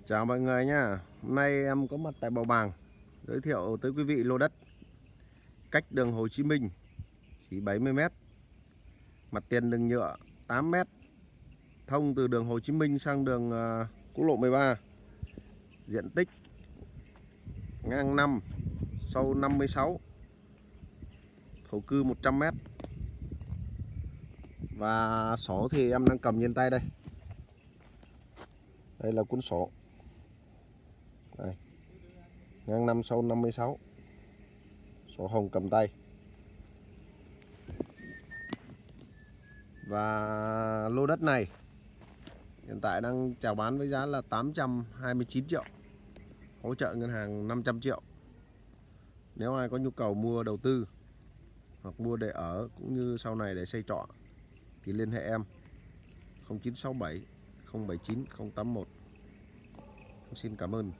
Chào mọi người nhá. Hôm nay em có mặt tại Bầu Bàng, giới thiệu tới quý vị lô đất cách đường Hồ Chí Minh chỉ 70 m, mặt tiền đường nhựa 8 m, thông từ đường Hồ Chí Minh sang đường quốc lộ 13. Diện tích ngang 5, sâu 56, thổ cư 100 m. Và sổ thì em đang cầm trên tay đây. Đây là cuốn sổ. Đây. Ngang 5, sâu 56. Sổ hồng cầm tay. Và lô đất này hiện tại đang chào bán với giá là 829 triệu, hỗ trợ ngân hàng 500 triệu. Nếu ai có nhu cầu mua đầu tư hoặc mua để ở cũng như sau này để xây trọ thì liên hệ em 0967 079 081. Xin cảm ơn.